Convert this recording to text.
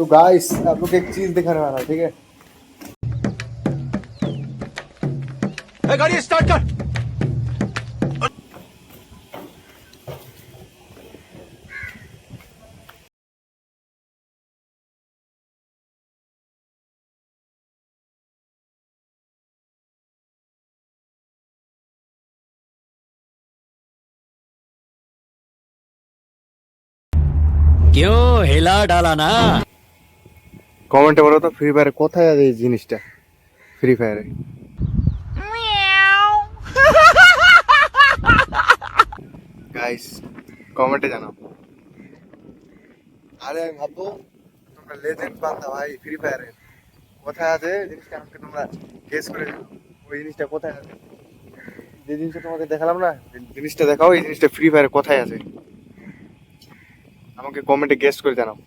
तो गाइस आप लोग एक चीज दिखाने वाला है, ठीक है। गाड़ी स्टार्ट कर। क्यों हिला डाला ना। কমেন্টে বলো তো ফ্রি ফায়ারে কোথায় আছে এই জিনিসটা, ফ্রি ফায়ারে। গাইস কমেন্টে জানাও। আরে আমি ভাববো তোমরা লেজেন্ড বান্দা ভাই, ফ্রি ফায়ারে কোথায় আছে জিনিসটা আমাকে তোমরা গেস করে জানাও। ওই জিনিসটা কোথায় আছে, যে জিনিসটা তোমাকে দেখালাম না, জিনিসটা দেখাও, এই জিনিসটা ফ্রি ফায়ারে কোথায় আছে আমাকে কমেন্টে গেস করে জানাও।